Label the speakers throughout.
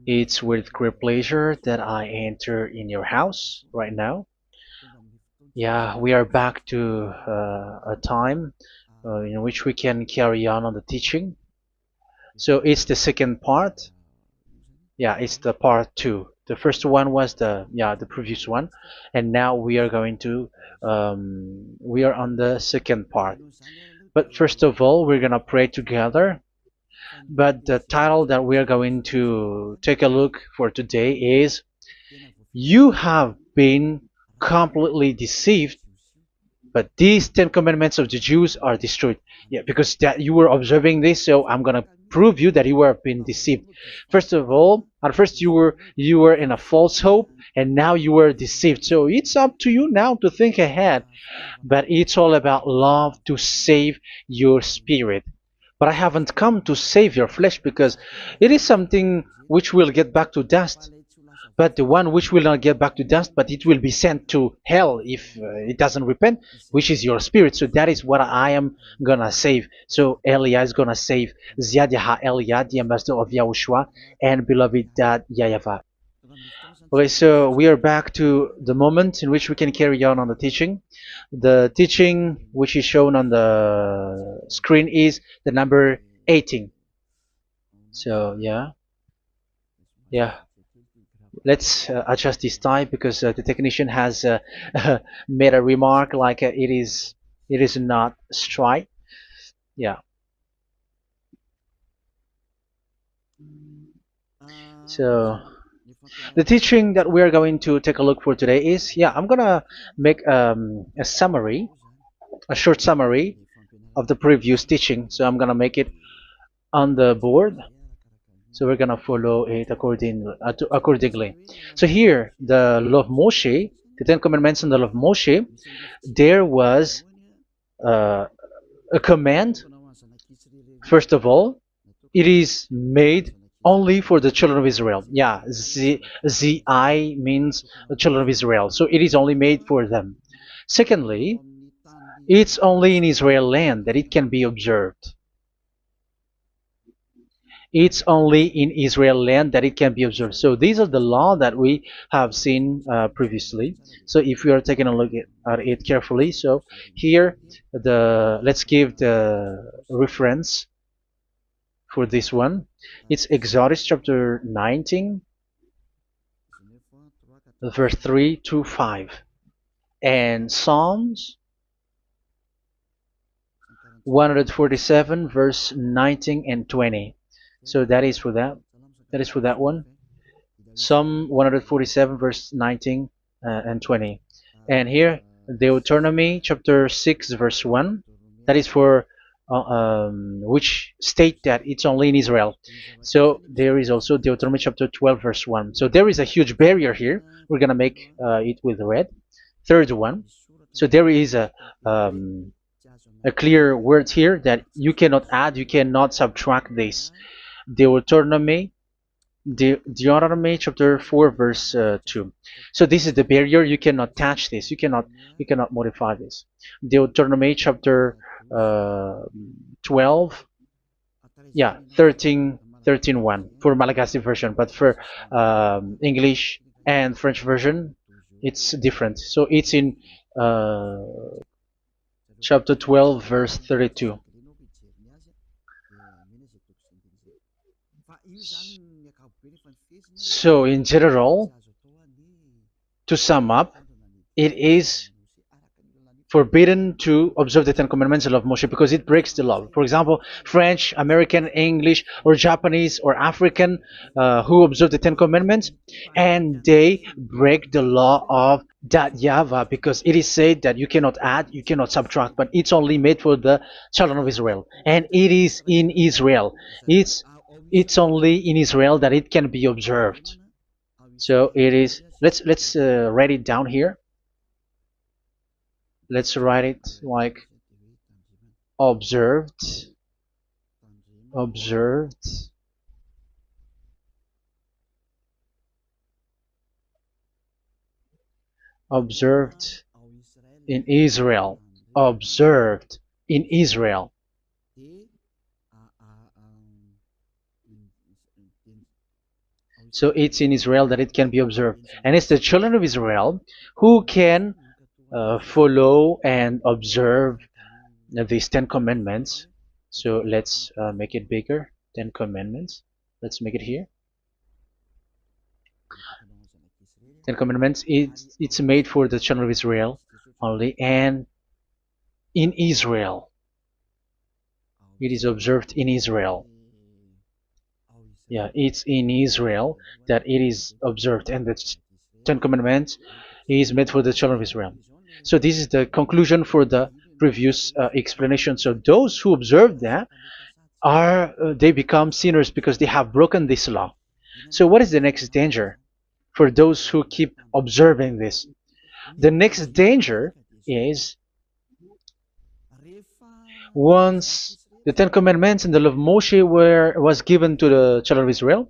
Speaker 1: It's with great pleasure that I enter in your house right now. Yeah, we are back to a time in which we can carry on the teaching. So it's the second part. Yeah, it's the part two. The first one was the previous one, and now we are going to we are on the second part. But first of all, we're gonna pray together. But the title that we are going to take a look for today is "You have been completely deceived, but these 10 commandments of the Jews are destroyed." Yeah, because that you were observing this, so I'm gonna prove you that you were being deceived. First of all, at first you were in a false hope, and now you were deceived. So it's up to you now to think ahead. But it's all about love to save your spirit. But I haven't come to save your flesh, because it is something which will get back to dust. But the one which will not get back to dust, but it will be sent to hell if it doesn't repent, which is your spirit. So that is what I am gonna save. So Elia is gonna save Ziadiha Elia, the ambassador of Yahushua, and beloved dad YAHVAH. Okay, so we are back to the moment in which we can carry on the teaching. The teaching which is shown on the screen is the number 18. So yeah, let's adjust this time, because the technician has made a remark like it is not straight. Yeah. So the teaching that we are going to take a look for today is, I'm gonna make a summary, a short summary of the previous teaching. So I'm gonna make it on the board. So we're gonna follow it accordingly. So here, the law of Moshe, the Ten Commandments and the law of Moshe, there was uh, a command. First of all, it is made only for the children of Israel. Yeah, Z I means the children of Israel. So it is only made for them. Secondly, it's only in Israel land that it can be observed. It's only in Israel land that it can be observed. So these are the law that we have seen previously. So if we are taking a look at it carefully, so here let's give the reference for this one. It's Exodus chapter 19, verse 3 to 5, and Psalms 147, verse 19 and 20. So that is for that. That is for that one. Psalm 147, verse 19 and 20. And here, Deuteronomy chapter 6, verse 1. That is for which state that it's only in Israel. So there is also Deuteronomy chapter 12, verse 1. So there is a huge barrier here. We're going to make it with red. Third one. So there is a clear word here that you cannot add, you cannot subtract this. Deuteronomy Deuteronomy chapter 4, verse 2. So this is the barrier. You cannot touch this. You cannot modify this. Deuteronomy chapter 12, 13 1 for Malagasy version, but for English and French version, it's different. So it's in uh, chapter 12, verse 32. So in general, to sum up, it is forbidden to observe the Ten Commandments of Moshe, because it breaks the law. For example, French, American, English, or Japanese, or African who observe the Ten Commandments, and they break the law of that YAHVAH, because it is said that you cannot add, you cannot subtract, but it's only made for the children of Israel, and it is in Israel. It's only in Israel that it can be observed. So it is. Let's write it down here. Let's write it like observed, observed, observed in Israel, observed in Israel. So it's in Israel that it can be observed. And it's the children of Israel who can follow and observe these 10 commandments. So let's make it bigger. 10 commandments. Let's make it here. 10 commandments. It's made for the children of Israel only, and in Israel. It is observed in Israel. Yeah, it's in Israel that it is observed, and the Ten Commandments is made for the children of Israel. So this is the conclusion for the previous explanation. So those who observe that are they become sinners because they have broken this law. So what is the next danger for those who keep observing this? The next danger is once the Ten Commandments and the law of Moshe was given to the children of Israel,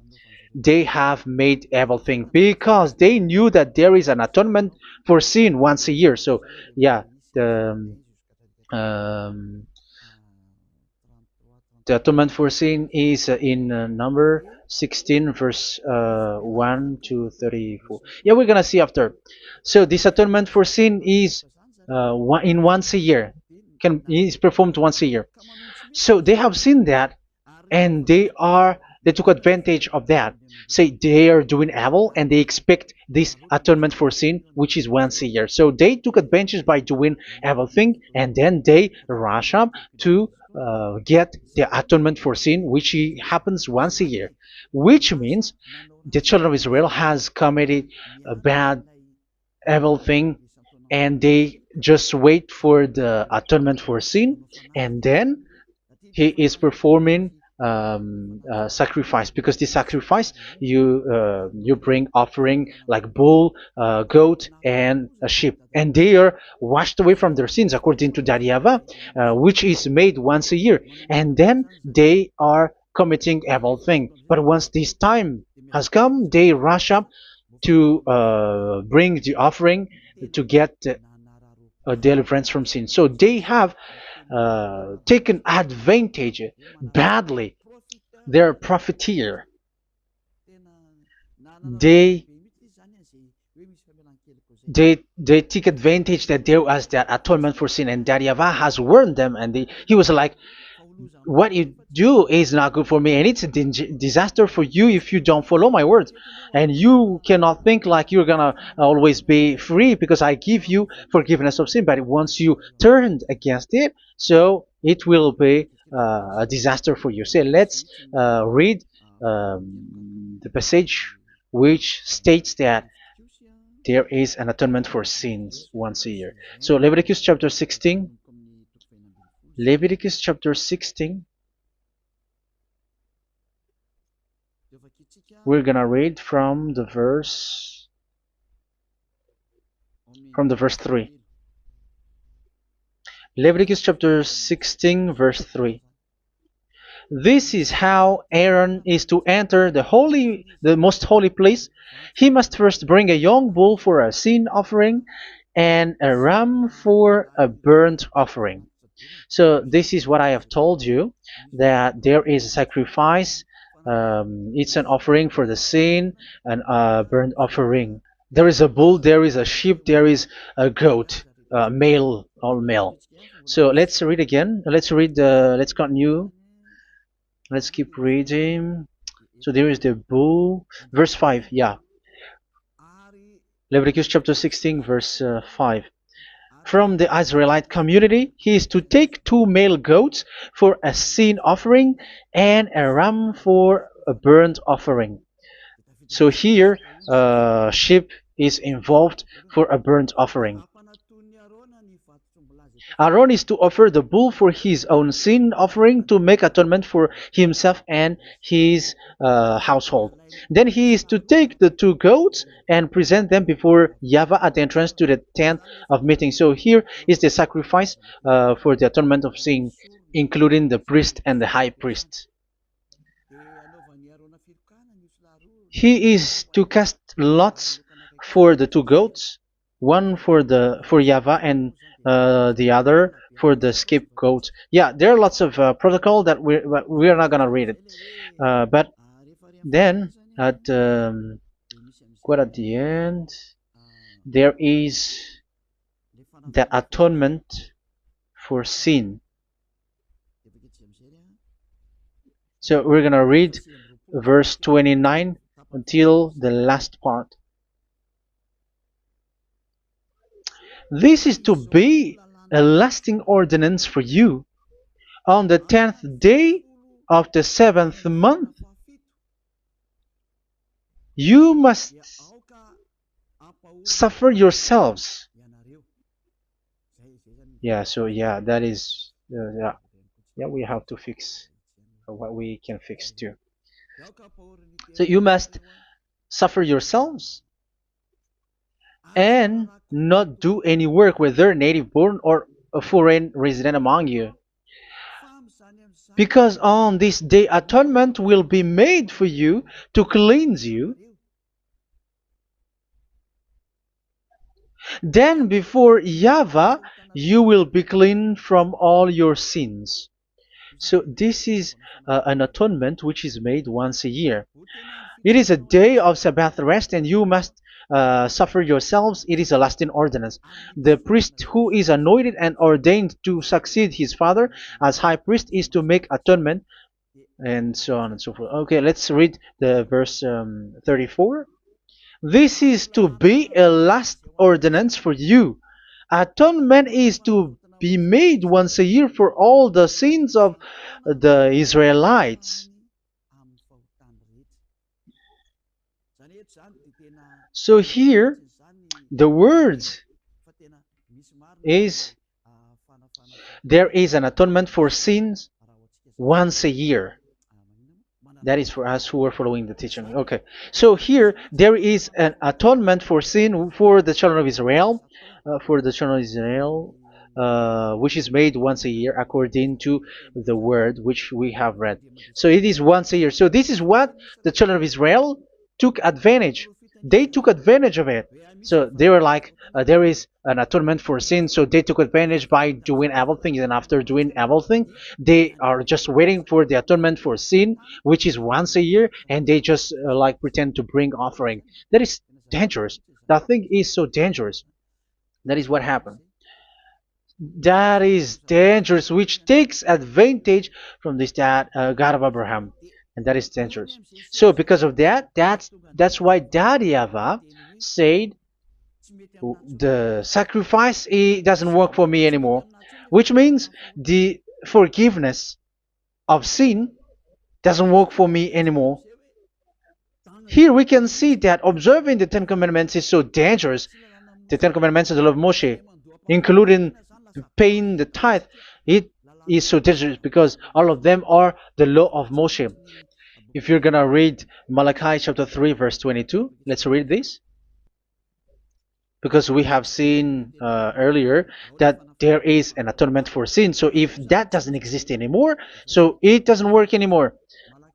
Speaker 1: they have made everything because they knew that there is an atonement for sin once a year. So yeah, um, the atonement for sin is in number 16 verse 1 to 34. Yeah, we're gonna see after. So this atonement for sin is once a year, is performed once a year. So they have seen that, and they took advantage of that. Say they are doing evil and they expect this atonement for sin, which is once a year. So they took advantage by doing everything, and then they rush up to get the atonement for sin, which happens once a year, which means the children of Israel has committed a bad, evil thing, and they just wait for the atonement for sin, and then he is performing sacrifice, because this sacrifice you bring offering like bull, goat, and a sheep, and they are washed away from their sins according to that YAHVAH, which is made once a year, and then they are committing evil thing. But once this time has come, they rush up to bring the offering to get deliverance from sin. So they have taken advantage badly. They're a profiteer. They they take advantage that there was that atonement for sin, and that YAHVAH has warned them, and he was like, what you do is not good for me, and it's a disaster for you if you don't follow my words, and you cannot think like you're gonna always be free because I give you forgiveness of sin, but once you turned against it, so it will be a disaster for you. So let's read the passage which states that there is an atonement for sins once a year. So Leviticus chapter 16. Leviticus chapter 16. We're gonna read from the verse 3. Leviticus chapter 16 verse 3. This is how Aaron is to enter the most holy place. He must first bring a young bull for a sin offering and a ram for a burnt offering. So this is what I have told you, that there is a sacrifice. It's an offering for the sin, and a burnt offering. There is a bull, there is a sheep, there is a goat, male, all male. So let's read again. Let's continue. Let's keep reading. So there is the bull, verse 5. Yeah, Leviticus chapter 16, verse 5. From the Israelite community, he is to take 2 male goats for a sin offering and a ram for a burnt offering. So here, sheep is involved for a burnt offering. Aaron is to offer the bull for his own sin offering to make atonement for himself and his household. Then he is to take the 2 goats and present them before YAHVAH at the entrance to the tent of meeting. So here is the sacrifice for the atonement of sin, including the priest and the high priest. He is to cast lots for the 2 goats, one for YAHVAH and the other for the scapegoat. Yeah, there are lots of protocol that we are not gonna read it, but then at quite at the end, there is the atonement for sin. So we're gonna read verse 29 until the last part. This is to be a lasting ordinance for you. On the 10th day of the 7th month, you must suffer yourselves. Yeah, so yeah, that is, yeah, we have to fix what we can fix too. So you must suffer yourselves and not do any work, whether native born or a foreign resident among you. Because on this day atonement will be made for you to cleanse you. Then before YAHVAH you will be clean from all your sins. So this is an atonement which is made once a year. It is a day of Sabbath rest, and you must suffer yourselves. It is a lasting ordinance. The priest who is anointed and ordained to succeed his father as high priest is to make atonement, and so on and so forth. Okay, let's read the verse 34. This is to be a last ordinance for you. Atonement is to be made once a year for all the sins of the Israelites. So here, the words is there is an atonement for sins once a year. That is for us who are following the teaching. Okay, so here there is an atonement for sin for the children of Israel, which is made once a year according to the word which we have read. So it is once a year. So this is what the children of Israel took advantage. They took advantage of it. So they were like, there is an atonement for sin. So they took advantage by doing everything, and after doing everything, they are just waiting for the atonement for sin, which is once a year, and they just like pretend to bring offering. That is dangerous. That thing is so dangerous. That is what happened. That is dangerous, which takes advantage from this God of Abraham, and that is dangerous. So because of that, that's why Daddy Ava said the sacrifice it doesn't work for me anymore, which means the forgiveness of sin doesn't work for me anymore. Here we can see that observing the Ten Commandments is so dangerous. The Ten Commandments of the law of Moshe, including paying the tithe, it is so dangerous because all of them are the law of Moshe. If you're gonna read Malachi chapter 3 verse 22, let's read this. Because we have seen earlier that there is an atonement for sin. So if that doesn't exist anymore, so it doesn't work anymore.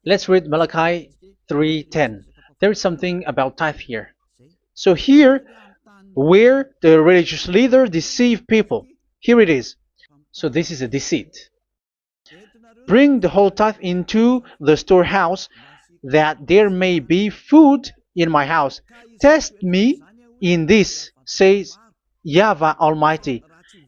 Speaker 1: Let's read Malachi 3:10. There is something about tithe here. So here, where the religious leader deceive people, here it is. So this is a deceit. Bring the whole tithe into the storehouse, that there may be food in my house. Test me in this, says YAHVAH Almighty,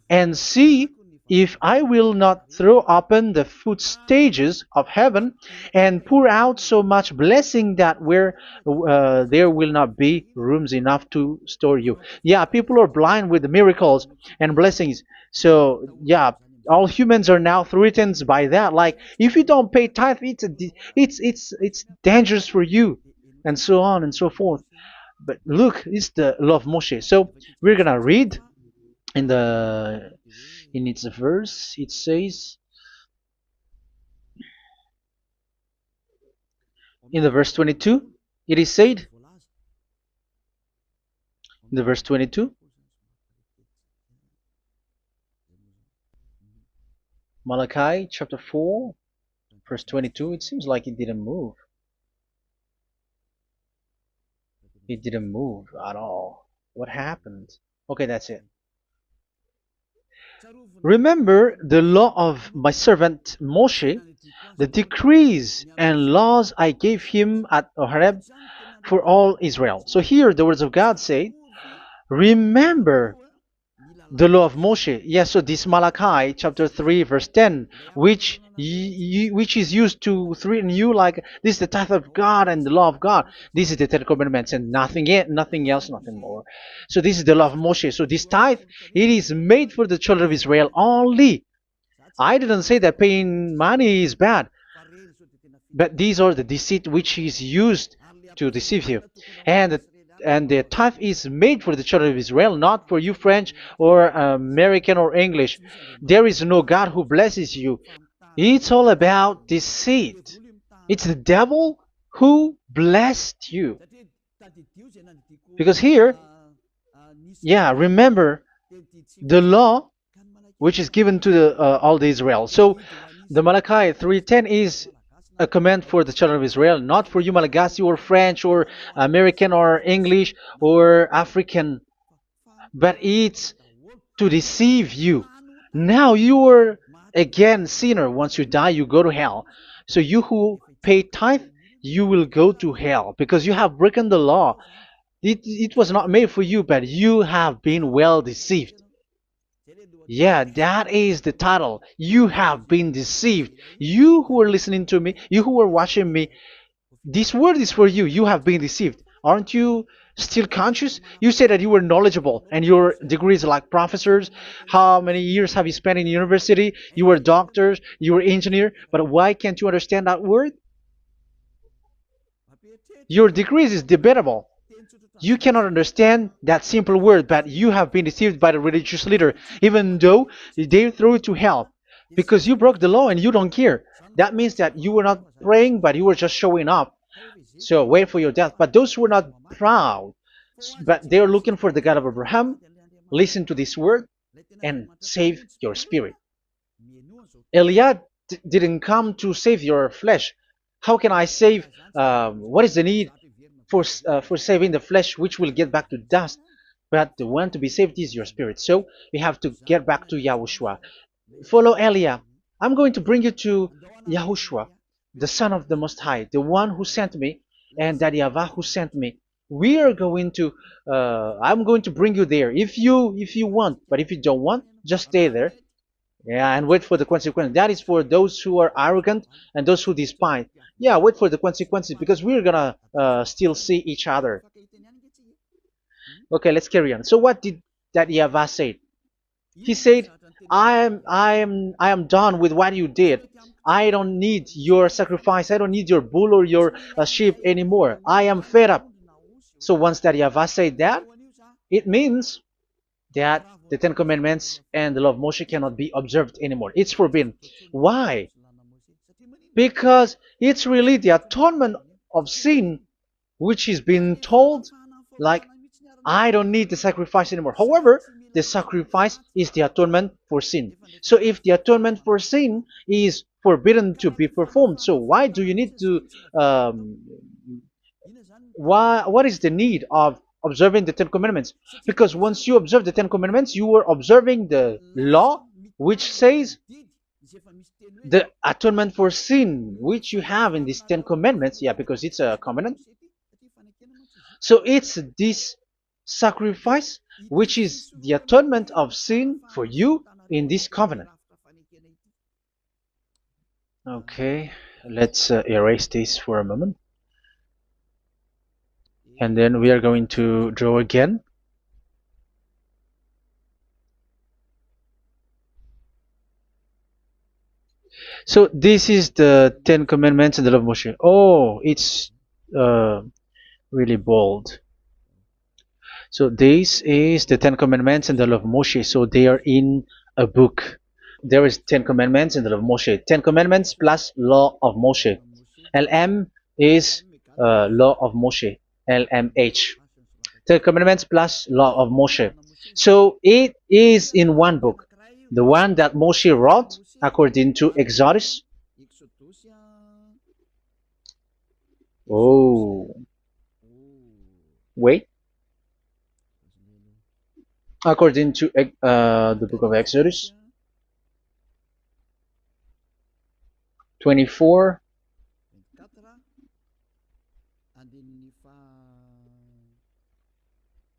Speaker 1: and see if I will not throw open the food stages of heaven and pour out so much blessing that where there will not be rooms enough to store you. Yeah, people are blind with the miracles and blessings. So yeah, all humans are now threatened by that. Like if you don't pay tithe, it's dangerous for you, and so on and so forth. But look, it's the law of Moshe. So we're gonna read in the in its verse. It says in the verse 22. It is said in the verse 22. Malachi chapter 4 verse 22. It seems like it didn't move. It didn't move at all. What happened? Okay, that's it. Remember the law of my servant Moshe, the decrees and laws I gave him at Horeb for all Israel. So here the words of God say, remember the law of Moshe. Yes, so this Malachi chapter 3 verse 10, which is used to threaten you like this is the tithe of God and the law of God. This is the Ten Commandments and nothing else, nothing more. So this is the law of Moshe. So this tithe, it is made for the children of Israel only. I didn't say that paying money is bad, but these are the deceit which is used to deceive you. And and the tithe is made for the children of Israel, not for you French or American or English. There is no God who blesses you. It's all about deceit. It's the devil who blessed you. Because here, yeah, remember the law which is given to all the Israel. So the Malachi 3:10 is a command for the children of Israel, not for you Malagasy or French or American or English or African, but it's to deceive you. Now you are again sinner. Once you die, you go to hell. So you who pay tithe, you will go to hell because you have broken the law. It was not made for you, but you have been well deceived. Yeah, that is the title. You have been deceived. You who are listening to me, you who are watching me, this word is for you. You have been deceived. Aren't you still conscious? You say that you were knowledgeable and your degrees like professors. How many years have you spent in university? You were doctors, you were engineer, but why can't you understand that word? Your degrees is debatable. You cannot understand that simple word, but you have been deceived by the religious leader, even though they threw you to hell because you broke the law and you don't care. That means that you were not praying, but you were just showing up. So wait for your death. But those who are not proud, but they are looking for the God of Abraham, listen to this word and save your spirit. Eliah didn't come to save your flesh. How can I save? What is the need for saving the flesh, which will get back to dust? But the one to be saved is your spirit. So we have to get back to Yahushua. Follow Eliah. I'm going to bring you to Yahushua, the Son of the Most High, the one who sent me, and that YAHVAH who sent me. We are going to. I'm going to bring you there if you want, but if you don't want, just stay there. Yeah, and wait for the consequences. That is for those who are arrogant and those who despise. Yeah, wait for the consequences because we're gonna still see each other. Okay, let's carry on. So what did that YAHVAH say? He said, I am done with what you did. I don't need your sacrifice. I don't need your bull or your sheep anymore. I am fed up. So once that YAHVAH said that, it means that the Ten Commandments and the law of Moshe cannot be observed anymore. It's forbidden. Why? Because it's really the atonement of sin which is being told, like, I don't need the sacrifice anymore. However, the sacrifice is the atonement for sin. So if the atonement for sin is forbidden to be performed, so why do you need to what is the need of observing the Ten Commandments? Because once you observe the Ten Commandments, you are observing the law which says the atonement for sin which you have in these Ten Commandments. Yeah, because it's a covenant. So it's this sacrifice which is the atonement of sin for you in this covenant. Okay, let's erase this for a moment. And then we are going to draw again. So this is the Ten Commandments and the law of Moshe. Oh, it's really bold. So this is the Ten Commandments and the law of Moshe. So they are in a book. There is Ten Commandments and the law of Moshe. Ten Commandments plus law of Moshe. LM is law of Moshe. LMH. Ten Commandments plus law of Moshe. So it is in one book. The one that Moshe wrote according to Exodus. Oh, wait. according to the book of Exodus 24,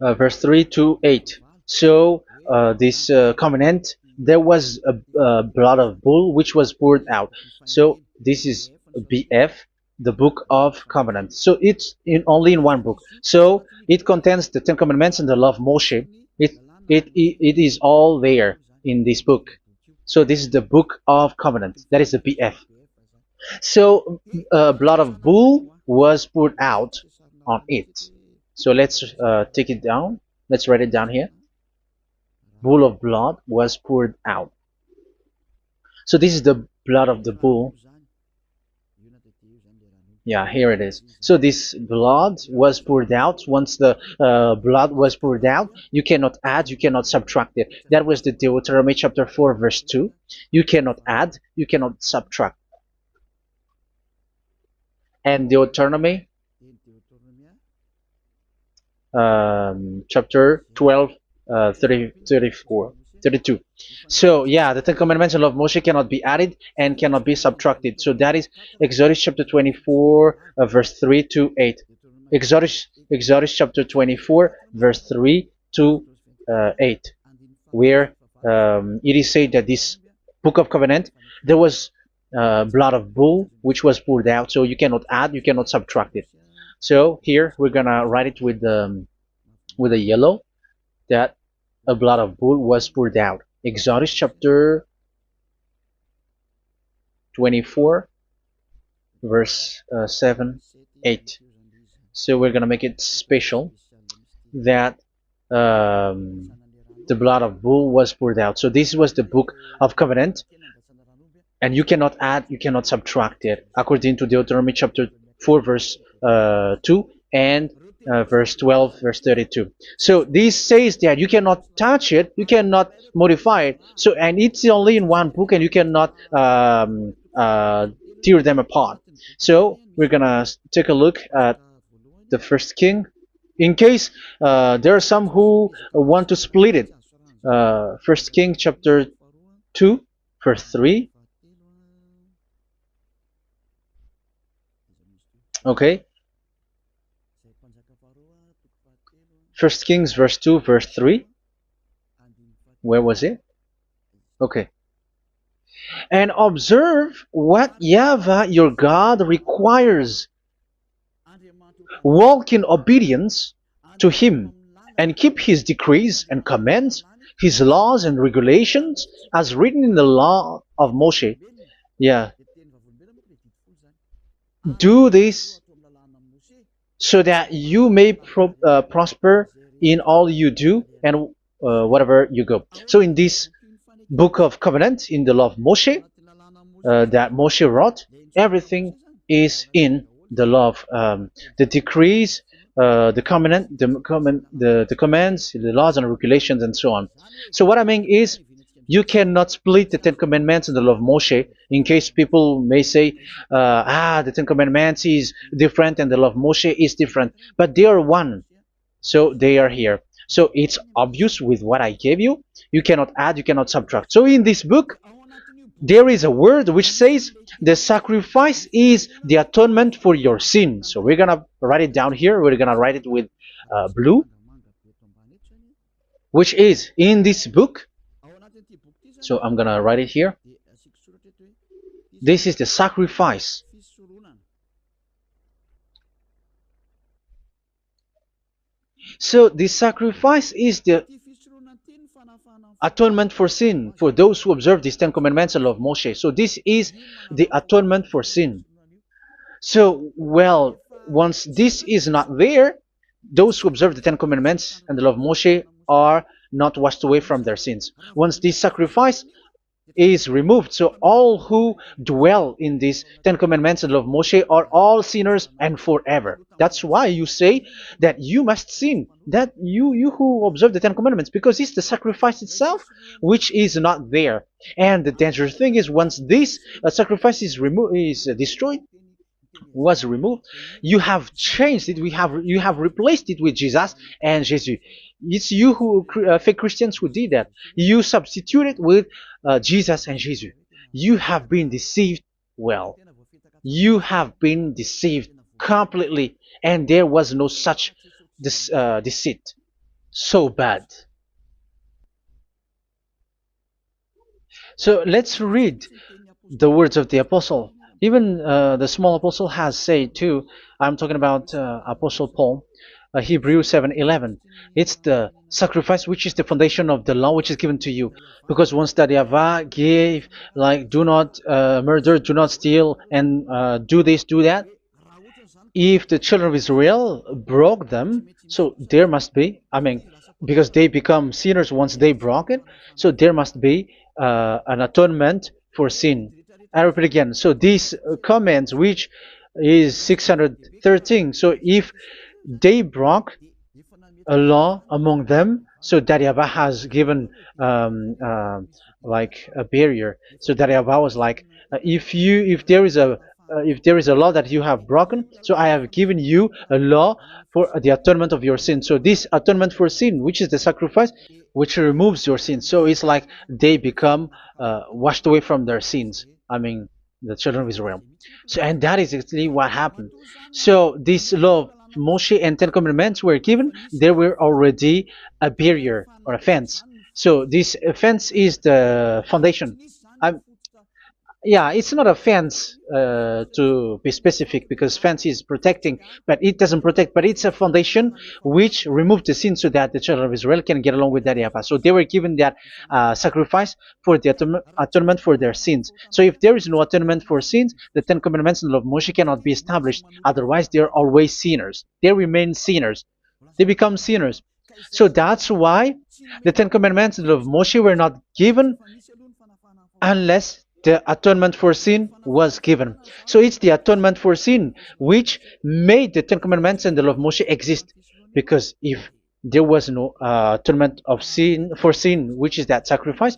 Speaker 1: verse 3 to 8. So this covenant, there was a blood of bull which was poured out. So this is BF, the book of covenant. So it's only in one book. So it contains the Ten Commandments and the law of Moshe. It is all there in this book. So this is the book of covenant. That is the BF. So blood of bull was poured out on it. So let's take it down. Let's write it down here. Bull of blood was poured out. So this is the blood of the bull. Yeah, here it is. So this blood was poured out. Once the blood was poured out, you cannot add, you cannot subtract it. That was the Deuteronomy chapter 4, verse 2. You cannot add, you cannot subtract. And Deuteronomy chapter 12, 34, 32. So yeah, the Ten Commandments and law of Moshe cannot be added and cannot be subtracted. So that is Exodus chapter 24, verse 3 to 8. Exodus chapter 24, verse 3 to 8, where it is said that this book of covenant, there was blood of bull which was poured out. So you cannot add, you cannot subtract it. So here we're gonna write it with a yellow, that a blood of bull was poured out. Exodus chapter 24, verse 7, 8. So we're gonna make it special that the blood of bull was poured out. So this was the book of covenant, and you cannot add, you cannot subtract it, according to Deuteronomy chapter 4, verse 2 and verse 12, verse 32. So this says that you cannot touch it, you cannot modify it. So, and it's only in one book, and you cannot tear them apart. So we're gonna take a look at the first king. In case there are some who want to split it, First King chapter 2, verse 3. Okay. First Kings verse 2, verse 3. Where was it? Okay. And observe what YAHVAH your God requires. Walk in obedience to him, and keep his decrees and commands, his laws and regulations, as written in the law of Moshe. Yeah. Do this so that you may prosper in all you do and whatever you go. So in this book of covenant, in the law of Moshe, that Moshe wrote, everything is in the law of the decrees, the covenant, the commands, the laws and regulations, and so on. So what I mean is, you cannot split the Ten Commandments and the law of Moshe. In case people may say, the Ten Commandments is different and the law of Moshe is different, but they are one. So they are here. So it's obvious with what I gave you. You cannot add, you cannot subtract. So in this book, there is a word which says the sacrifice is the atonement for your sin. So we're gonna write it down here. We're gonna write it with blue, which is in this book. So I'm gonna write it here. This is the sacrifice. So the sacrifice is the atonement for sin for those who observe these Ten Commandments and law of Moshe. So this is the atonement for sin. So, well, once this is not there, those who observe the Ten Commandments and the law of Moshe are not washed away from their sins. Once this sacrifice is removed, so all who dwell in these Ten Commandments and law of Moshe are all sinners and forever. That's why you say that you must sin, that you who observe the Ten Commandments, because it's the sacrifice itself which is not there. And the dangerous thing is, once this sacrifice is destroyed, was removed. You have changed it. You have replaced it with Jesus and Jesus. It's you who fake Christians who did that. You substituted with Jesus and Jesus. You have been deceived. Well, you have been deceived completely, and there was no such deceit. So bad. So let's read the words of the apostle. Even the small apostle has said too. I'm talking about Apostle Paul, Hebrews 7:11. It's the sacrifice which is the foundation of the law which is given to you. Because once that YAHVAH gave, like, do not murder, do not steal, and do this, do that, if the children of Israel broke them, so there must be, I mean, because they become sinners once they broke it, so there must be an atonement for sin. I repeat again. So these comments, which is 613, so if they broke a law among them, so that YAHVAH has given like a barrier. So that YAHVAH was like, if there is a law that you have broken, so I have given you a law for the atonement of your sin. So this atonement for sin, which is the sacrifice, which removes your sins. So it's like they become washed away from their sins. I mean, the children of Israel. So, and that is exactly what happened. So this law of Moshe and Ten Commandments were given. There were already a barrier or a fence. So this fence is the foundation. I'm, yeah, it's not a fence to be specific, because fence is protecting, but it doesn't protect. But it's a foundation which removed the sin so that the children of Israel can get along with that YAHVAH. So they were given that sacrifice for the atonement for their sins. So if there is no atonement for sins, the Ten Commandments and the law of Moshe cannot be established. Otherwise, they're always sinners. They remain sinners. They become sinners. So that's why the Ten Commandments and the law of Moshe were not given unless the atonement for sin was given. So it's the atonement for sin which made the Ten Commandments and the law of Moshe exist. Because if there was no atonement of sin for sin, which is that sacrifice,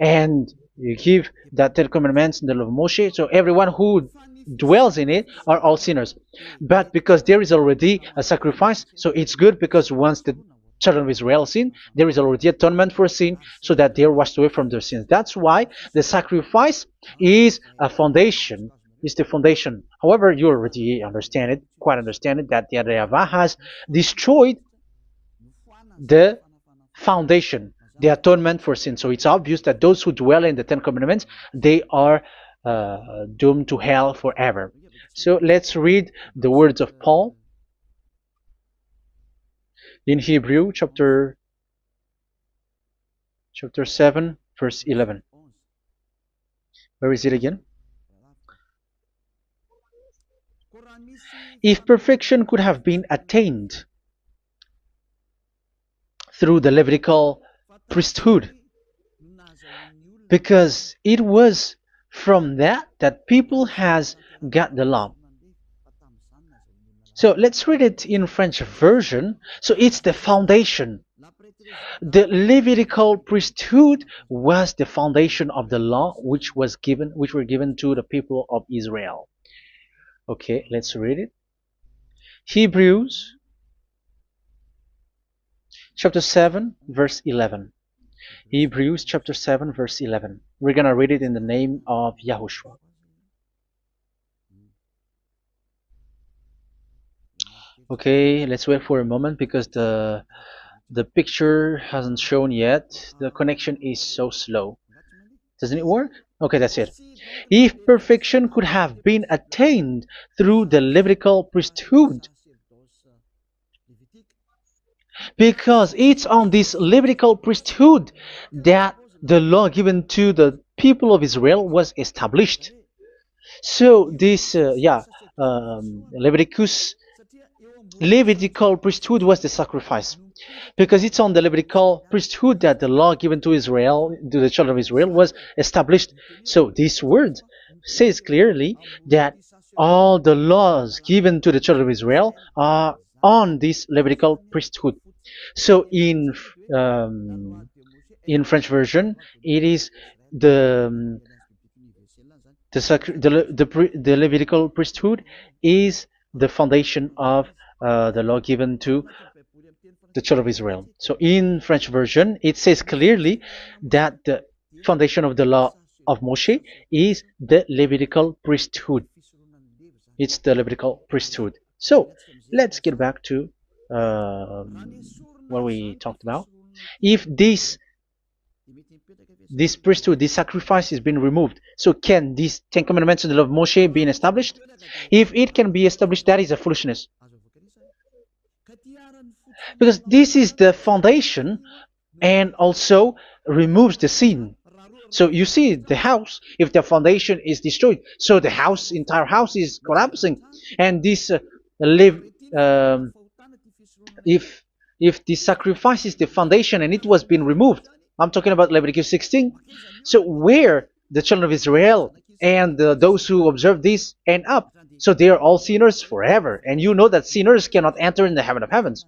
Speaker 1: and you give that Ten Commandments and the law of Moshe, so everyone who dwells in it are all sinners. But because there is already a sacrifice, so it's good, because once the children of Israel sin, there is already atonement for sin, so that they are washed away from their sins. That's why the sacrifice is a foundation, is the foundation. However, you already understand it, quite understand it, that the YAHVAH has destroyed the foundation, the atonement for sin. So it's obvious that those who dwell in the Ten Commandments, they are doomed to hell forever. So let's read the words of Paul in Hebrew chapter 7 verse 11. Where is it again? If perfection could have been attained through the Levitical priesthood, because it was from that people has got the law. So let's read it in French version. So it's the foundation. The Levitical priesthood was the foundation of the law which were given to the people of Israel. Okay, let's read it. Hebrews chapter 7 verse 11. Hebrews chapter 7 verse 11. We're gonna read it in the name of YAHOSHUAH. Okay, let's wait for a moment, because the picture hasn't shown yet. The connection is so slow. Doesn't it work? Okay, that's it. If perfection could have been attained through the Levitical priesthood, because it's on this Levitical priesthood that the law given to the people of Israel was established. So this, Levitical priesthood was the sacrifice, because it's on the Levitical priesthood that the law given to Israel, to the children of Israel, was established. So this word says clearly that all the laws given to the children of Israel are on this Levitical priesthood. So in French version, it is the The Levitical priesthood is the foundation of the law given to the children of Israel. So in French version, it says clearly that the foundation of the law of Moshe is the Levitical priesthood. It's the Levitical priesthood. So let's get back to what we talked about. If this priesthood, this sacrifice is being removed, so can these Ten Commandments and the law of Moshe be established? If it can be established, that is a foolishness. Because this is the foundation and also removes the sin. So you see the house, if the foundation is destroyed, so the house, entire house is collapsing. And this live, if this sacrifice is the foundation and it was being removed, I'm talking about Leviticus 16. So where the children of Israel and those who observe this end up? So they are all sinners forever. And you know that sinners cannot enter in the heaven of heavens.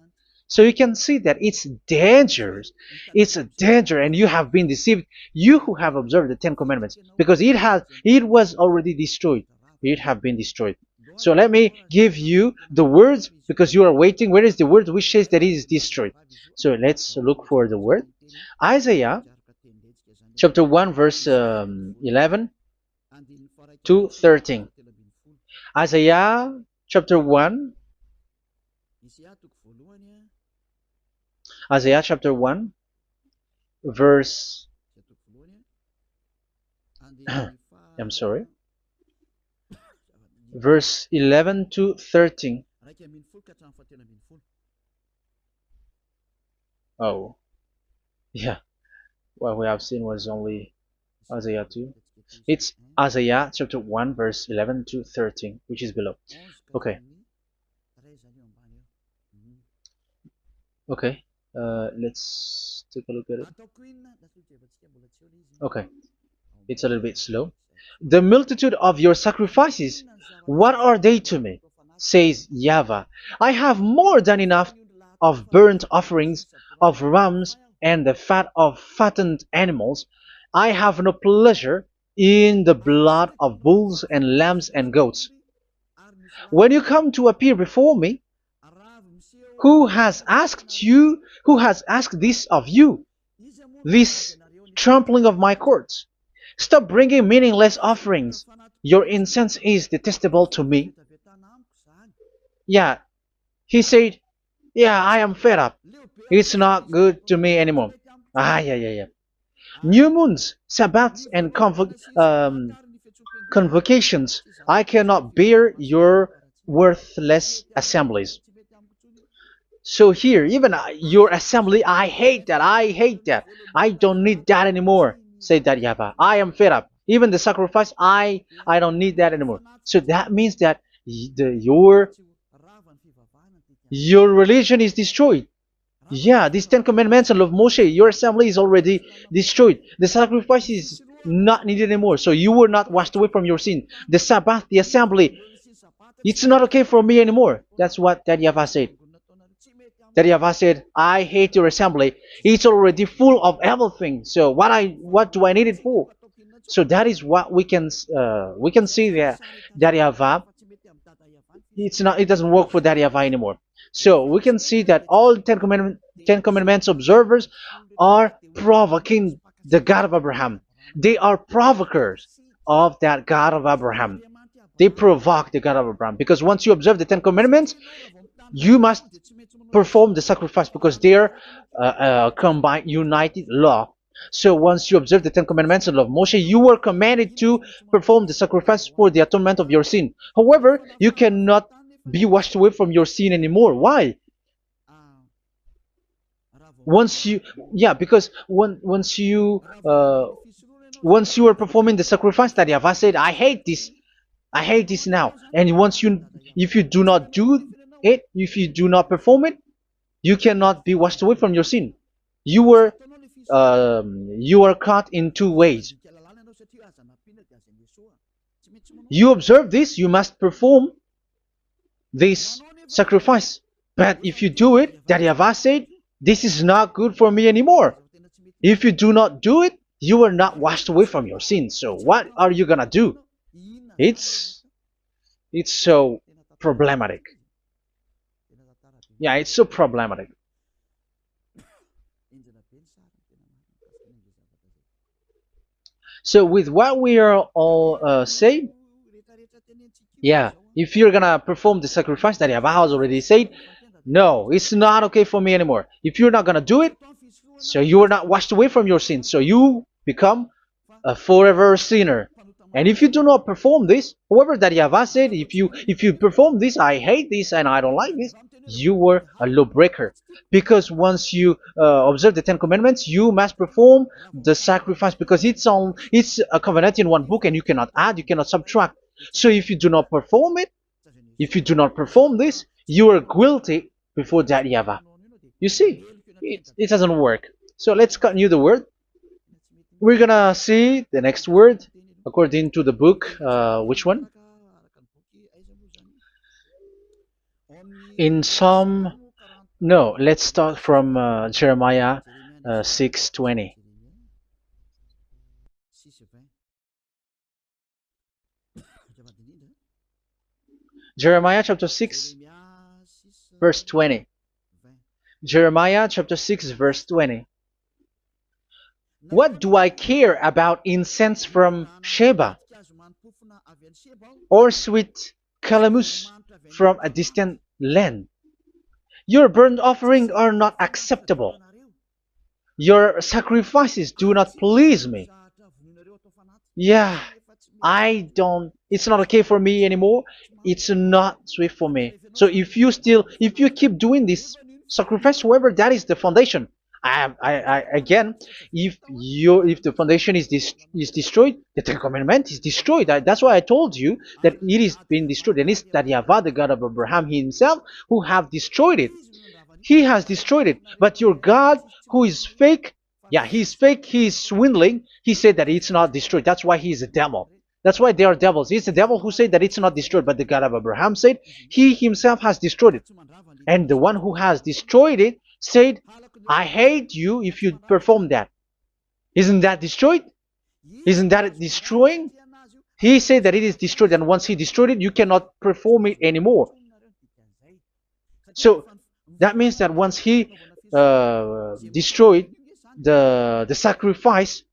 Speaker 1: So you can see that it's dangerous. It's a danger, and you have been deceived. You who have observed the Ten Commandments, because it was already destroyed. It have been destroyed. So let me give you the words, because you are waiting. Where is the word which says that it is destroyed? So let's look for the word. Isaiah chapter 1 verse 11 to 13. Isaiah chapter 1. Isaiah chapter 1 verse I'm sorry, verse 11 to 13. Oh, yeah, what we have seen was only Isaiah 2. It's Isaiah chapter 1 verse 11 to 13, which is below. Okay. Okay. Let's take a look at it. Okay, it's a little bit slow. The multitude of your sacrifices, what are they to me? Says YAHVAH. I have more than enough of burnt offerings, of rams, and the fat of fattened animals. I have no pleasure in the blood of bulls and lambs and goats. When you come to appear before me, who has asked you, who has asked this of you, this trampling of my courts? Stop bringing meaningless offerings. Your incense is detestable to me. Yeah, he said, yeah, I am fed up. It's not good to me anymore. Yeah. New moons, Sabbaths, and convocations. I cannot bear your worthless assemblies. So here, even your assembly, I hate that. I hate that. I don't need that anymore. Say that YAHVAH. I am fed up. Even the sacrifice, I don't need that anymore. So that means that your religion is destroyed. Yeah, these Ten Commandments and love Moshe, your assembly is already destroyed. The sacrifice is not needed anymore. So you were not washed away from your sin. The Sabbath, the assembly, it's not okay for me anymore. That's what that YAHVAH said. That YAHVAH said, I hate your assembly. It's already full of everything. So what do I need it for? So that is what we can see there. That YAHVAH, it doesn't work for that YAHVAH anymore. So we can see that all Ten Commandments observers are provoking the God of Abraham. They are provokers of that God of Abraham. They provoke the God of Abraham, because once you observe the Ten Commandments, you must perform the sacrifice, because they are combined, united law. So once you observe the Ten Commandments and love Moshe, you were commanded to perform the sacrifice for the atonement of your sin. However, you cannot be washed away from your sin anymore. Why? Because once you are performing the sacrifice, that YAHVAH said, I hate this now. And if you do not do it, if you do not perform it, you cannot be washed away from your sin. You are caught in two ways. You observe this, you must perform this sacrifice. But if you do it, that YAHVAH said, this is not good for me anymore. If you do not do it, you are not washed away from your sins. So what are you gonna do? It's it's so problematic. Yeah, it's so problematic. So with what we are all saying, yeah, if you're gonna perform the sacrifice that Yahweh has already said, no, it's not okay for me anymore. If you're not gonna do it, so you are not washed away from your sins, so you become a forever sinner. And if you do not perform this, however that Yahweh said, if you perform this, I hate this and I don't like this, you were a lawbreaker. Because once you observe the Ten Commandments, you must perform the sacrifice because it's a covenant in one book and you cannot add, you cannot subtract. So if you do not perform it, if you do not perform this, you are guilty before that Yahweh. You see, it doesn't work. So let's continue the word. We're gonna see the next word according to the book. Which one? In Psalm. No, let's start from Jeremiah 6:20. Jeremiah chapter 6, verse 20. Jeremiah chapter 6, verse 20. What do I care about incense from Sheba or sweet calamus from a distant land? Your burnt offerings are not acceptable. Your sacrifices do not please me. Yeah, it's not okay for me anymore. It's not sweet for me. So if you keep doing this sacrifice, however, that is the foundation. Again, if the foundation is destroyed, the Ten Commandment is destroyed. That's why I told you that it is being destroyed, and it's that Yahweh, the God of Abraham himself, who have destroyed it. He has destroyed it. But your God, who is fake, yeah, he's fake, he's swindling. He said that it's not destroyed. That's why he's a devil. That's why they are devils. It's the devil who said that it's not destroyed, but the God of Abraham said he himself has destroyed it. And the one who has destroyed it said, I hate you if you perform that. Isn't that destroyed? Isn't that destroying? He said that it is destroyed, and once he destroyed it, you cannot perform it anymore. So that means that once he destroyed the sacrifice,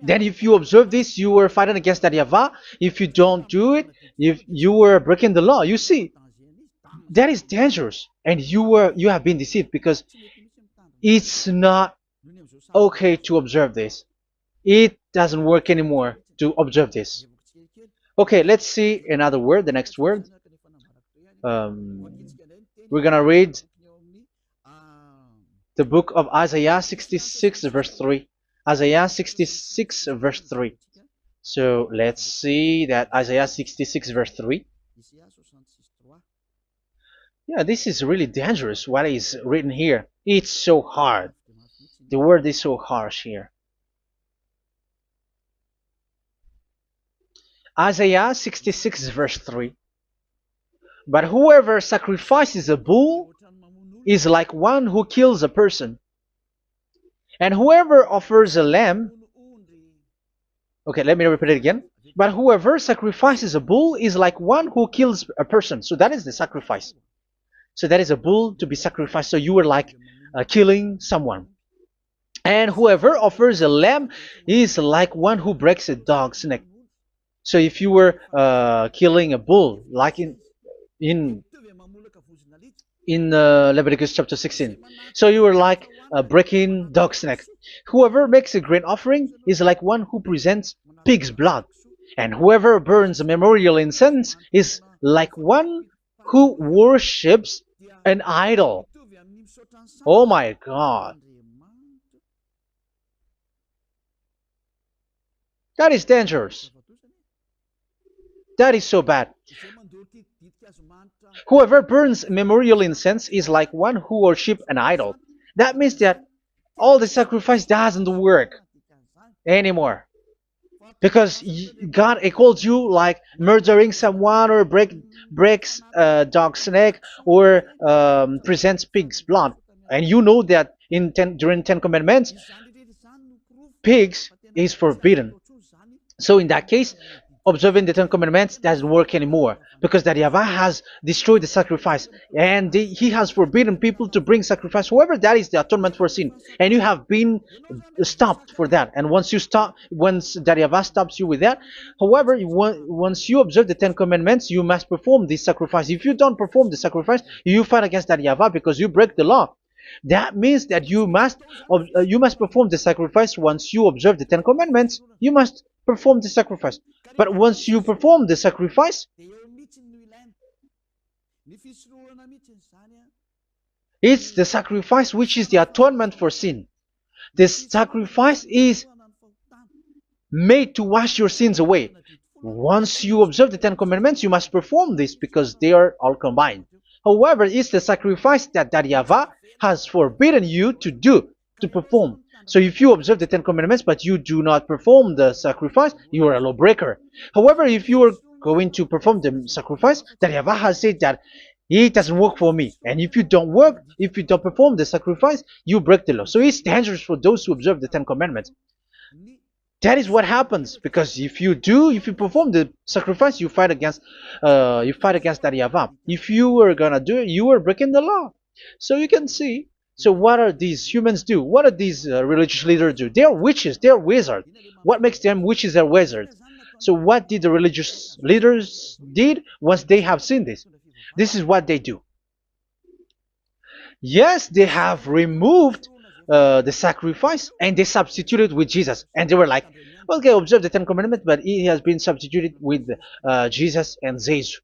Speaker 1: then if you observe this, you were fighting against that Yahweh. If you don't do it, if you were breaking the law, you see, that is dangerous, and you have been deceived because it's not okay to observe this. It doesn't work anymore to observe this. Okay, let's see another word, the next word. We're gonna read the book of Isaiah 66 verse 3. Isaiah 66 verse 3. So let's see that Isaiah 66 verse 3. Yeah, this is really dangerous what is written here. It's so hard. The word is so harsh here. Isaiah 66 verse 3. But whoever sacrifices a bull is like one who kills a person. And whoever offers a lamb... Okay, let me repeat it again. But whoever sacrifices a bull is like one who kills a person. So that is the sacrifice. So that is a bull to be sacrificed. So you were like killing someone. And whoever offers a lamb is like one who breaks a dog's neck. So if you were killing a bull, like in Leviticus chapter 16, so you were like breaking dog's neck. Whoever makes a grain offering is like one who presents pig's blood. And whoever burns a memorial incense is like one who worships an idol. Oh my God. That is dangerous. That is so bad. Whoever burns memorial incense is like one who worships an idol. That means that all the sacrifice doesn't work anymore. Because God calls you like murdering someone or breaks a dog's neck or presents pig's blood. And you know that during 10 Commandments, pigs is forbidden. So in that case, observing the Ten Commandments doesn't work anymore because that Yahweh has destroyed the sacrifice and he has forbidden people to bring sacrifice. However, that is the atonement for sin, and you have been stopped for that. And once that Yahweh stops you with that, however, once you observe the Ten Commandments, you must perform this sacrifice. If you don't perform the sacrifice, you fight against that Yahweh because you break the law. That means that you must perform the sacrifice. Once you observe the Ten Commandments, you must perform the sacrifice. But once you perform the sacrifice, it's the sacrifice which is the atonement for sin. This sacrifice is made to wash your sins away. Once you observe the Ten Commandments, you must perform this because they are all combined. However, it's the sacrifice that Yahweh has forbidden you to perform. So if you observe the Ten Commandments but you do not perform the sacrifice, you are a lawbreaker. However, if you are going to perform the sacrifice, that Yahweh has said that it doesn't work for me. And if you don't perform the sacrifice, you break the law. So it's dangerous for those who observe the Ten Commandments. That is what happens, because if you perform the sacrifice, you fight against that Yahweh. If you are gonna do it, you are breaking the law. So you can see. So what are these humans do? What are these religious leaders do? They are witches. They are wizards. What makes them witches and wizards? So what did the religious leaders did once they have seen this? This is what they do. Yes, they have removed the sacrifice and they substituted with Jesus. And they were like, okay, observe the Ten Commandments, but it has been substituted with Jesus and Jesus.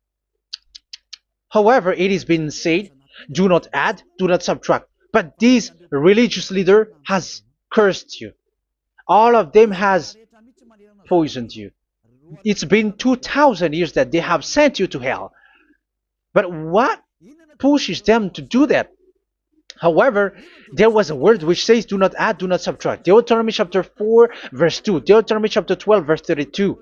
Speaker 1: However, it has been said, do not add, do not subtract. But this religious leader has cursed you. All of them has poisoned you. It's been 2,000 years that they have sent you to hell. But what pushes them to do that? However, there was a word which says, do not add, do not subtract. Deuteronomy chapter 4, verse 2. Deuteronomy chapter 12, verse 32.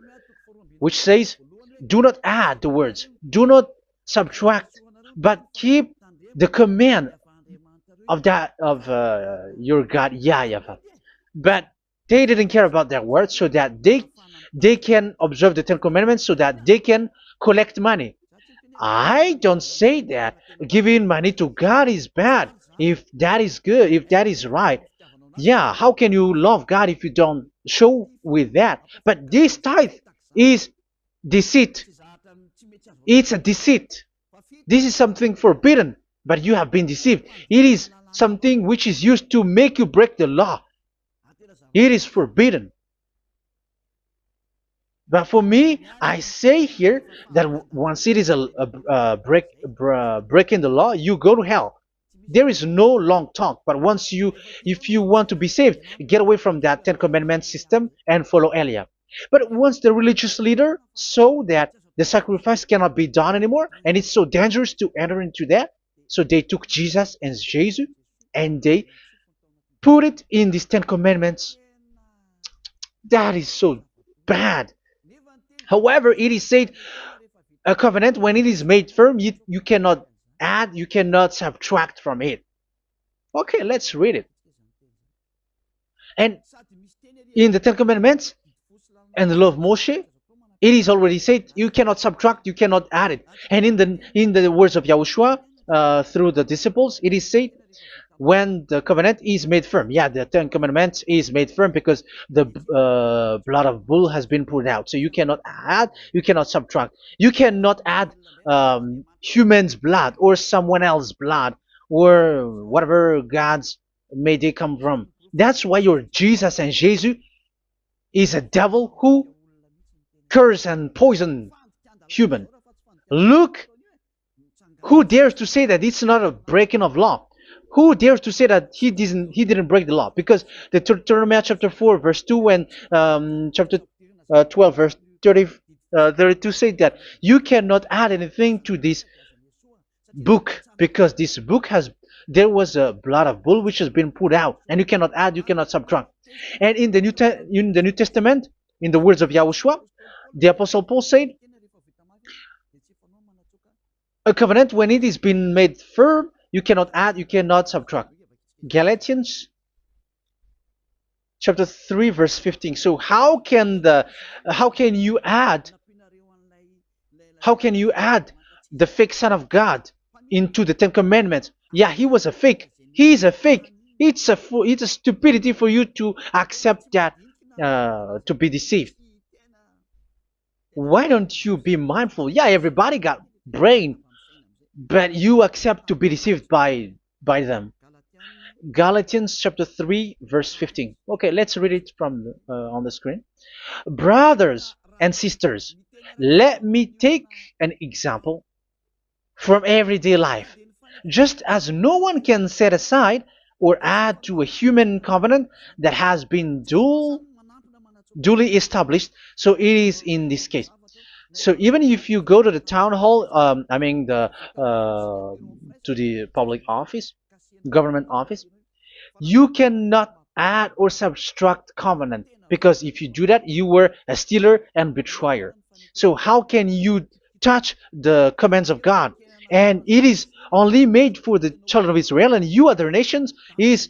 Speaker 1: Which says, do not add the words. Do not subtract. But keep the command of your God, YAHVAH. But they didn't care about their words, so that they can observe the Ten Commandments, so that they can collect money. I don't say that giving money to God is bad. If that is good, if that is right, yeah, how can you love God if you don't show with that? But this tithe is deceit. It's a deceit. This is something forbidden, but you have been deceived. It is something which is used to make you break the law. It is forbidden. But for me, I say here that once it is breaking the law, you go to hell. There is no long talk. But if you want to be saved, get away from that Ten Commandments system and follow Elia. But once the religious leader saw that the sacrifice cannot be done anymore, and it's so dangerous to enter into that, so they took Jesus and Jesus and they put it in these Ten Commandments. That is so bad. However, it is said a covenant, when it is made firm, you cannot add, you cannot subtract from it. Okay, let's read it. And in the Ten Commandments and the law of Moshe, it is already said you cannot subtract, you cannot add it. And in the words of YAHOSHUAH through the disciples, it is said when the covenant is made firm. Yeah, the Ten Commandments is made firm because the blood of bull has been poured out. So you cannot add, you cannot subtract. You cannot add human's blood or someone else's blood or whatever gods may they come from. That's why your Jesus and Jesus is a devil who curse and poison human. Look, who dares to say that it's not a breaking of law? Who dares to say that he didn't break the law? Because the Deuteronomy chapter 4 verse 2 and chapter 12 verse 32 say that you cannot add anything to this book, because this book there was a blood of bull which has been poured out, and you cannot add, you cannot subtract. And in the New Testament, in the words of YAHOSHUAH, the Apostle Paul said, a covenant, when it is been made firm, you cannot add, you cannot subtract. Galatians chapter 3 verse 15. So how can you add How can you add the fake Son of God into the Ten Commandments? Yeah, he was a fake. He is a fake. It's a stupidity for you to accept that, to be deceived. Why don't you be mindful? Yeah, everybody got brain, but you accept to be deceived by them. Galatians chapter 3 verse 15. Okay, let's read it from on the screen. Brothers and sisters, let me take an example from everyday life. Just as no one can set aside or add to a human covenant that has been duly established, so it is in this case. So even if you go to the town hall, I mean to the public office, government office, you cannot add or subtract covenant, because if you do that, you were a stealer and betrayer. So how can you touch the commands of God? And it is only made for the children of Israel, and you other nations is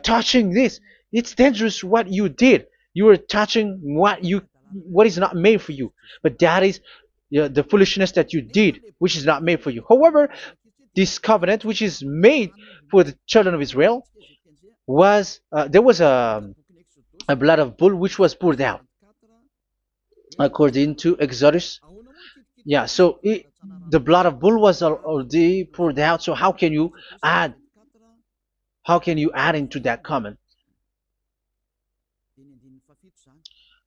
Speaker 1: touching this. It's dangerous what you did. You are touching what is not made for you. But that is the foolishness that you did, which is not made for you. However, this covenant, which is made for the children of Israel, was there was a blood of bull which was poured out according to Exodus. Yeah, so the blood of bull was already poured out. So add how can you add into that comment?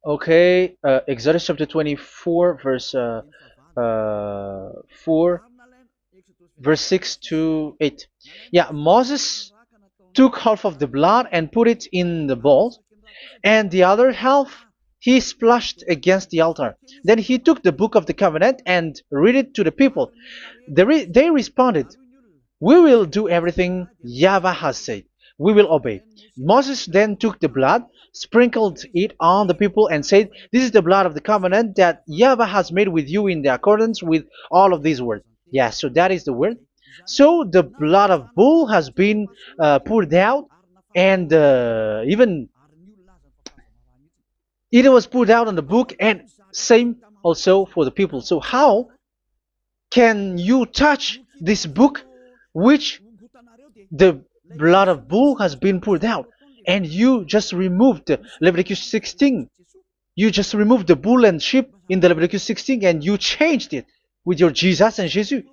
Speaker 1: Okay, Exodus chapter 24 verse 4 verse 6 to 8. Yeah, Moses took half of the blood and put it in the bowl, and the other half he splashed against the altar. Then he took the book of the covenant and read it to the people. They responded, "We will do everything YAHVAH has said. We will obey." Moses then took the blood, sprinkled it on the people, and said, "This is the blood of the covenant that YAHVAH has made with you in the accordance with all of these words." Yeah, so that is the word. So the blood of bull has been poured out, and even it was poured out on the book, and same also for the people. So how can you touch this book which the blood of bull has been poured out, and you just removed Leviticus 16? You just removed the bull and sheep in the Leviticus 16, and you changed it with your Jesus and Jesus.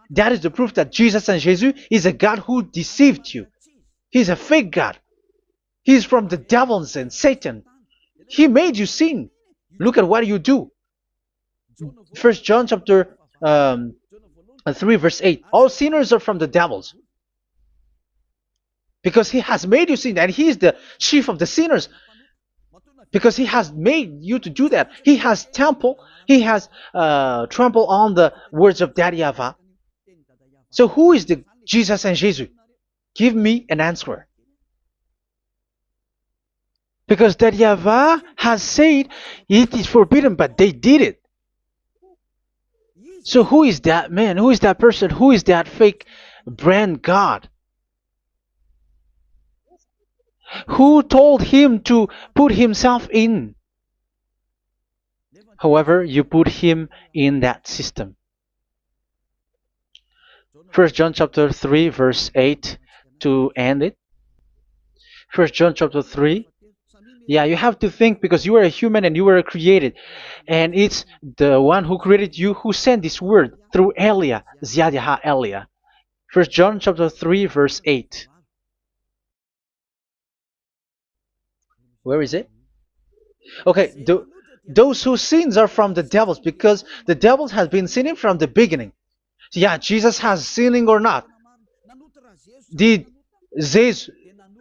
Speaker 1: That is the proof that Jesus and Jesus is a God who deceived you. He's a fake God. He's from the devils and Satan. He made you sin. Look at what you do. First John chapter 3 verse 8. All sinners are from the devils, because he has made you sin, and he is the chief of the sinners, because he has made you to do that. He has trampled on the words of Daddy YAHVAH. So who is the Jesus and Jesus? Give me an answer. Because Daddy YAHVAH has said it is forbidden, but they did it. So who is that man? Who is that person? Who is that fake brand God? Who told him to put himself in? However, you put him in that system. First John chapter 3 verse 8 to end it. First John chapter 3. Yeah, you have to think, because you are a human and you were created. And it's the one who created you who sent this word through Elia, Ziadaha Elia. First John chapter 3 verse 8. Where is it? Okay, those whose sins are from the devils, because the devils has been sinning from the beginning. Yeah, Jesus has sinning or not? Did Jesus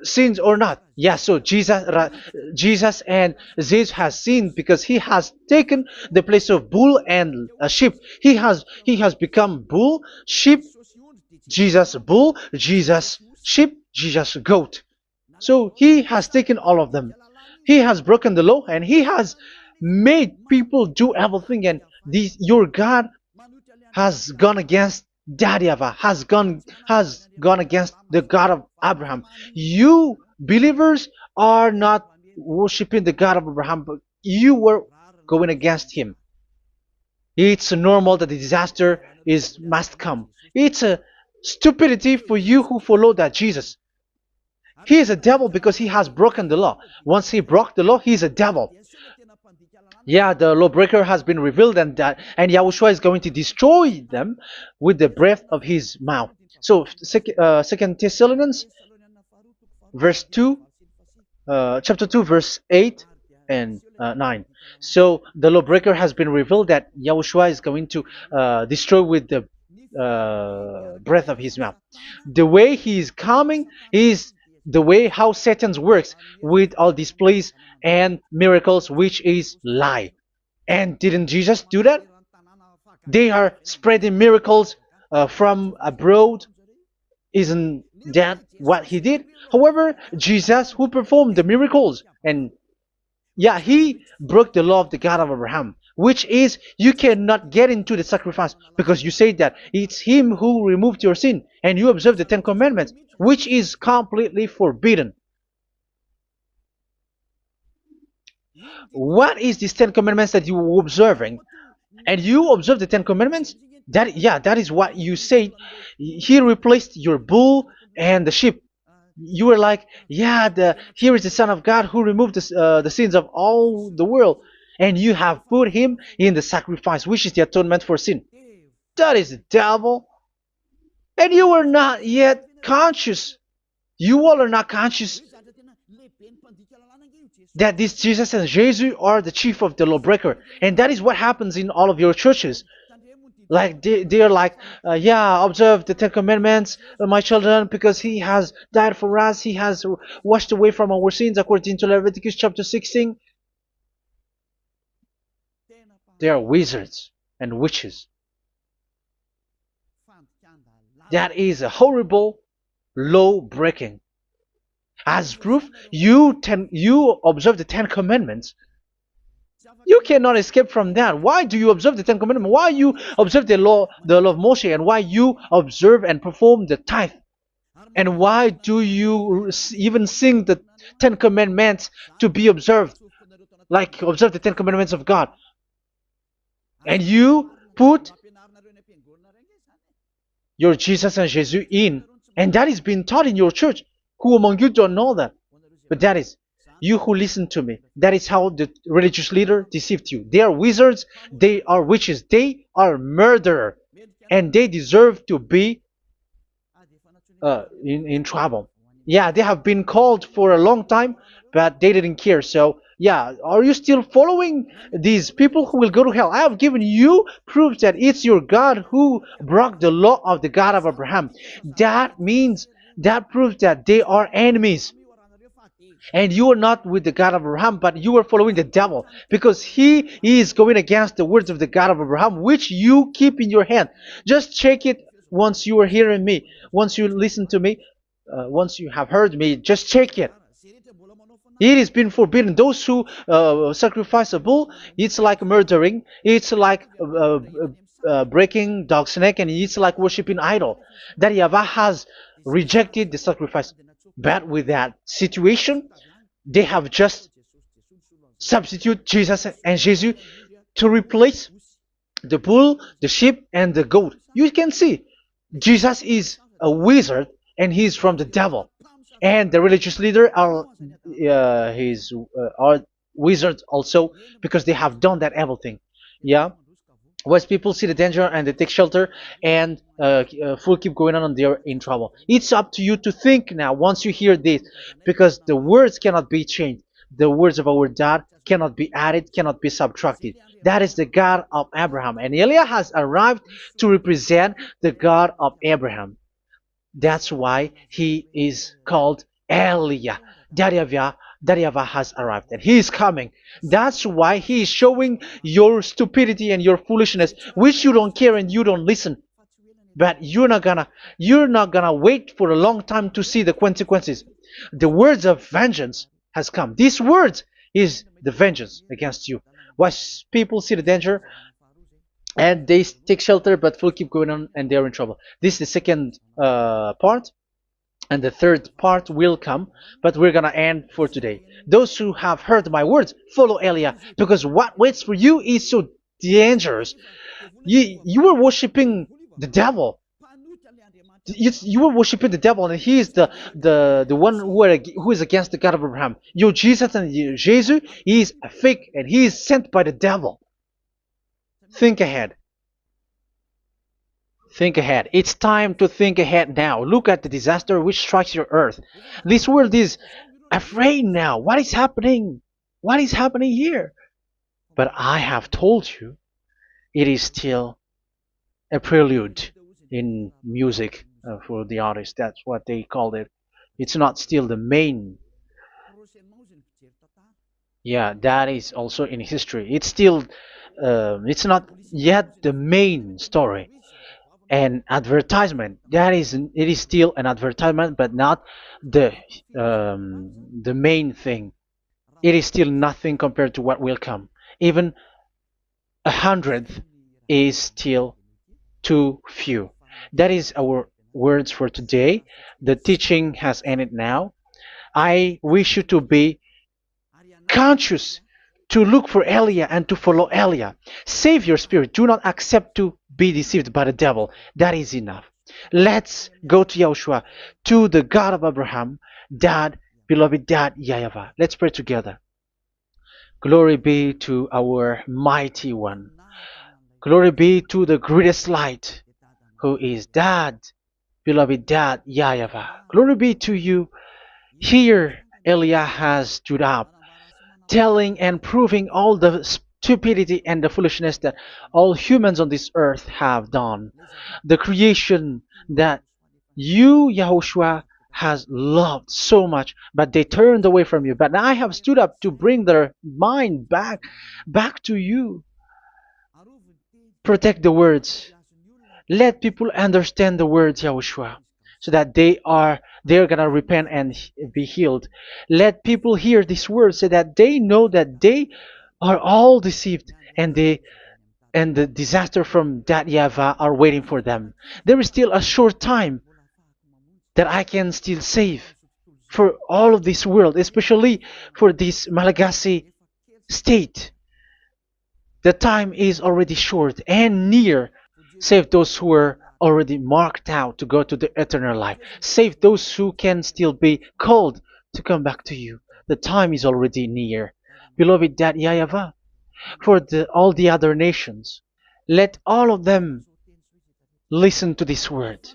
Speaker 1: sins or not? Yeah, so Jesus and Jesus has sinned, because he has taken the place of bull and a sheep. He has become bull, sheep, Jesus bull, Jesus sheep, Jesus goat. So he has taken all of them. He has broken the law, and he has made people do everything. And your God has gone against Daddy YAHVAH, has gone against the God of Abraham. You believers are not worshiping the God of Abraham, but you were going against him. It's normal that the disaster is must come. It's a stupidity for you who follow that Jesus. He is a devil because he has broken the law. Once he broke the law, he is a devil. Yeah, the lawbreaker has been revealed, and Yahushua is going to destroy them with the breath of his mouth. So, Second Thessalonians, verse 2, chapter 2, verse 8 and 9. So the lawbreaker has been revealed that Yahushua is going to destroy with the breath of his mouth. The way he is coming is the way how Satan works with all displays and miracles, which is lie. And didn't Jesus do that? They are spreading miracles from abroad. Isn't that what he did? However, Jesus, who performed the miracles, and yeah, he broke the law of the God of Abraham, which is you cannot get into the sacrifice because you say that it's him who removed your sin, and you observe the Ten Commandments, which is completely forbidden. What is these Ten Commandments that you were observing? And you observe the Ten Commandments? That is what you said. He replaced your bull and the sheep. You were like, yeah, here is the Son of God who removed the sins of all the world, and you have put him in the sacrifice, which is the atonement for sin. That is the devil. And you are not yet conscious. You all are not conscious that this Jesus and Jesus are the chief of the lawbreaker. And that is what happens in all of your churches. Like they are like, yeah, observe the Ten Commandments, my children, because he has died for us. He has washed away from our sins according to Leviticus chapter 16. They are wizards and witches. That is a horrible law breaking. As proof, you observe the Ten Commandments. You cannot escape from that. Why do you observe the Ten Commandments? Why you observe the law of Moshe, and why you observe and perform the tithe? And why do you even sing the Ten Commandments to be observed? Like observe the Ten Commandments of God. And you put your Jesus and Jesus in. And that is being taught in your church. Who among you don't know that? But that is you who listen to me. That is how the religious leader deceived you. They are wizards. They are witches. They are murderers. And they deserve to be in trouble. Yeah, they have been called for a long time, but they didn't care. So, yeah, are you still following these people who will go to hell? I have given you proof that it's your God who broke the law of the God of Abraham. That means, that proves that they are enemies. And you are not with the God of Abraham, but you are following the devil, because he is going against the words of the God of Abraham, which you keep in your hand. Just check it once you are hearing me, once you listen to me, once you have heard me, just check it. It has been forbidden. Those who sacrifice a bull, it's like murdering, it's like breaking dog's neck, and it's like worshiping idol. That YAHVAH has rejected the sacrifice. But with that situation, they have just substitute Jesus and Jesus to replace the bull, the sheep, and the goat. You can see Jesus is a wizard, and he's from the devil. And the religious leader are wizards also, because they have done that evil thing. Yeah. Once people see the danger and they take shelter, and full keep going on, and they're in trouble. It's up to you to think now once you hear this, because the words cannot be changed. The words of our God cannot be added, cannot be subtracted. That is the God of Abraham, and Eliah has arrived to represent the God of Abraham. That's why he is called Eliah. YAHVAH has arrived, and he is coming. That's why he is showing your stupidity and your foolishness, which you don't care and you don't listen. But you're not gonna wait for a long time to see the consequences. The words of vengeance has come. These words is the vengeance against you. Once people see the danger and they take shelter, but will keep going on, and they're in trouble. This is the second part. And the third part will come, but we're gonna end for today. Those who have heard my words, follow Eliah, because what waits for you is so the angels. You were worshiping the devil. You were worshiping the devil, and he is the one who is against the God of Abraham. Your Jesus and your Jesus, he is a fake, and he is sent by the devil. Think ahead. Think ahead. It's time to think ahead now. Look at the disaster which strikes your earth. This world is afraid now. What is happening? What is happening here? But I have told you, it is still a prelude in music for the artist. That's what they called it. It's not still the main. Yeah, that is also in history. It's still, it's not yet the main story. And advertisement, that is, it is still an advertisement, but not the the main thing. It is still nothing compared to what will come. Even a hundredth is still too few. That is our words for today. The teaching has ended now. I wish you to be conscious, to look for Elia and to follow Elia. Save your spirit. Do not accept to be deceived by the devil. That is enough. Let's go to Yahushua, to the God of Abraham, Dad, beloved Dad, YAHVAH. Let's pray together. Glory be to our mighty one. Glory be to the greatest light, who is Dad, beloved Dad, YAHVAH. Glory be to you. Here, Elia has stood up, telling and proving all the stupidity and the foolishness that all humans on this earth have done. The creation that you, Yahushua, has loved so much, but they turned away from you. But now I have stood up to bring their mind back to you. Protect the words. Let people understand the words, Yahushua, so that they're gonna repent and be healed. Let people hear these words so that they know that they are all deceived, and the disaster from that YAHVAH are waiting for them. There is still a short time that I can still save for all of this world, especially for this Malagasy state. The time is already short and near. Save those who are already marked out to go to the eternal life. Save those who can still be called to come back to you. The time is already near. Beloved Dad YAHVAH, for all the other nations, let all of them listen to this word,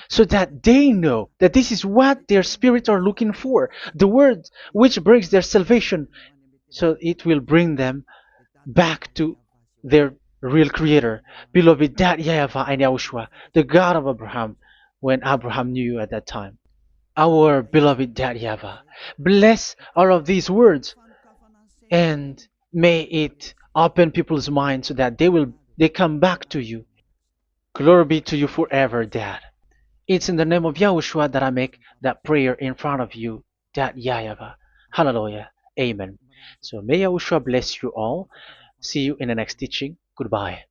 Speaker 1: so that they know that this is what their spirits are looking for, the word which brings their salvation, so it will bring them back to their real creator, beloved Dad YAHVAH and Yahushua, the God of Abraham, when Abraham knew you at that time. Our beloved Dad YAHVAH, bless all of these words, and may it open people's minds so that they come back to you. Glory be to you forever, Dad. It's in the name of Yahushua that I make that prayer in front of you, Dad YAHVAH. Hallelujah. Amen. So may Yahushua bless you all. See you in the next teaching. Goodbye.